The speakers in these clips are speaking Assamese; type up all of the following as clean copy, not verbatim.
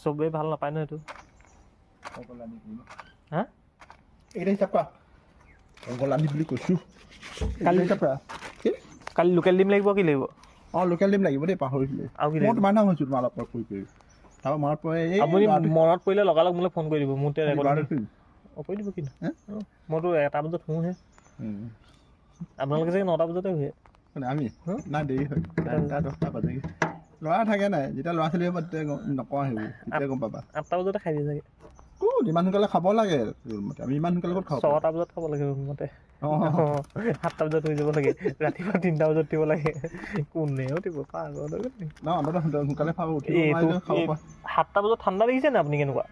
চবেই ভাল নাপায় ন এইটো হা এইটা হিচাপ কৰা অকল আনি বুলি কৈছোঁ কালি হিচাপ কৰা কালি লোকেল ডিম লাগিব কি লাগিব লোকেল ডিম লাগিব দেই পাহৰিছিলোঁ আৰু কি মই লাগিব তোমাৰ নাম হৈছোঁ তোমাৰ অলপ কৰি তাৰপৰা মনত পৰে এই আপুনি মনত পৰিলে লগালগ মোলৈ ফোন কৰি দিব মোৰ ল'ৰাটো কৰি দিব কিন্তু মইতো 1টা বজাত শুওঁহে আপোনালোকে চাগে 9টা বজাতে শুৱে আমি নাই দেৰি হয় 10টা বাজেগৈ ল'ৰা থাকে নাই যেতিয়া ল'ৰা ছোৱালী হ'ব তেতিয়া নকওঁ সেইবোৰ তেতিয়া গম পাবা 8টা বজাতে খাই দিয়ে চাগে ইমান সোনকালে খাব লাগে আমি ইমান সোনকালে ক'ত খাব 6টা বজাত খাব লাগে মতে 7টা বজাত হৈ যাব লাগে ৰাতিপুৱা 3টা বজাত দিব লাগে কোনেও দিব পাগল সোনকালে খাব 7টা বজাত ঠাণ্ডা দেখিছে নে আপুনি কেনেকুৱা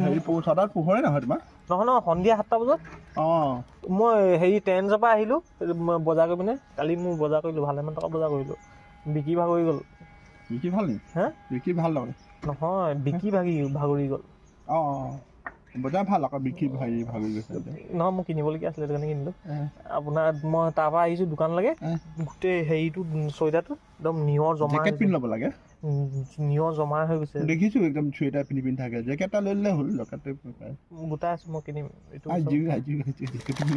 হেৰি ছটাত পোহৰে নহয় তোমাৰ নহয় সন্ধিয়া 7টা বজাত মই হেৰি ট্ৰেইনৰ পৰা আহিলোঁ বজাৰ কৰি পিনে কালি মোৰ বজাৰ কৰিলোঁ ভালেমান টকা বজাৰ কৰিলোঁ বিকি ভাগৰি গ'ল বিকি ভাল নি হা বিকি ভাল নহয় নহয় বিকি ভাগৰি গ'ল বজাৰ ভাল আকৌ বিকি ভাগি গৈছে নহয় মোক কিনিবলগীয়া আছিলে সেইটো কাৰণে কিনিলোঁ আপোনাৰ মই তাৰপৰা আহিছোঁ দোকানলৈকে গোটেই হেৰিটো চুৱেটাৰটো একদম নিয়ৰ জমা জেকেট পিন্ধি ল'ব লাগে নিয়ৰ জমা হৈ গৈছে দেখিছোঁ একদম চুৱেটাৰ পিন্ধি থাকে জেকেট এটা লৈ ল'লে হ'ল লকাতে গোটাই আছোঁ মই কিনিম এইটো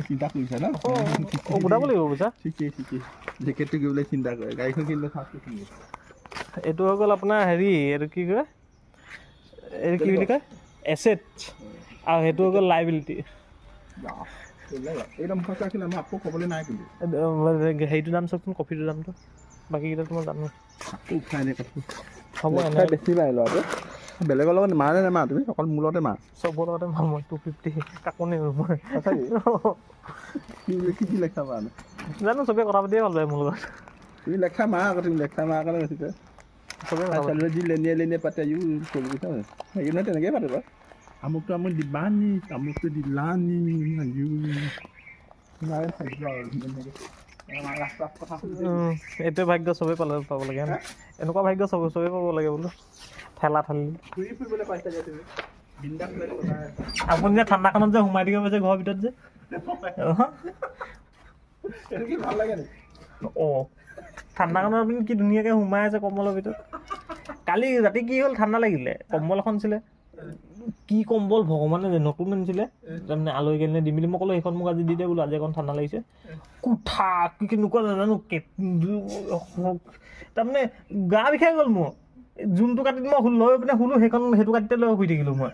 চিন্তা কৰিছা ন গোটাব লাগিব বুজা ঠিকেই জেকেটটো কিবলৈ চিন্তা কৰে গাড়ীখন কিনিলে এইটো হৈ গ'ল আপোনাৰ হেৰি এইটো কি কয় এইটো কি বুলি কয় এছেট আৰু সেইটো হৈ গ'ল লাইবিলিটি একদম সঁচা আছিলে মই আকৌ ক'বলৈ নাই কিন্তু হেৰিটোৰ দাম চাওকচোন কফিটোৰ দামটো বাকীকেইটা তোমাৰ জানো উঠাই নাই কথা হ'ব এনে বেছি পাই ল'ৰাটো বেলেগৰ লগত মাৰে নেমাৰা তুমি অকল মোৰ লগতে মাৰা চবৰ লগতে মাৰ মই 250 কাকো নেৰোঁ মই কি লেখা মাৰা জানো চবেই কথা পাতিয়ে ভাল পায় মোৰ লগত তুমি লেখা মাৰা আকৌ তুমি লেখা মাৰা কাৰণে বেছিছে চবেই যি লেনিয়ে পাতে হেৰি নহয় তেনেকৈয়ে পাতে বাৰু আমুকটো আমুক দিবানি আমুকটো দিলানি এইটোৱে ভাগ্য চবেই পাব লাগে এনেকুৱা ভাগ্য চবেই পাব লাগে বোলো ঠেলা ঠেলি ঘূৰি ফুৰিবলৈ পাইছা যে তুমি আপুনি যে ঠাণ্ডাখনত যে সোমাই দিব পাৰিছে ঘৰৰ ভিতৰত যে ভাল লাগে নি ঠাণ্ডাখনত আপুনি কি ধুনীয়াকৈ সোমাই আছে কম্বলৰ ভিতৰত কালি ৰাতি কি হ'ল ঠাণ্ডা লাগিলে কম্বল এখন আছিলে কি কম্বল ভগৱানে নতুন আনিছিলে তাৰমানে আলহী কেনে দি মেলি মই ক'লো সেইখন মোক আজি দি দে বোলো আজি এখন ঠাণ্ডা লাগিছে কোঠা কি কেনেকুৱা নাজানো তাৰমানে গা বিষাই গ'ল মোৰ যোনটো কাটিত মই লৈ পিনে শুলো সেইটো কাটিতে লৈ শুই থাকিলোঁ মই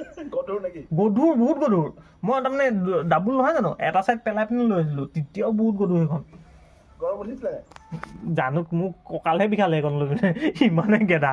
গধুৰ বহুত গধুৰ মই তাৰমানে ডাবুল নহয় জানো এটা চাইড পেলাই পিনে লৈ আহিছিলোঁ তেতিয়াও বহুত গধুৰ সেইখন জানো মোক কঁকালহে বিষালে সেইখন লৈ পিনে ইমানে গেদা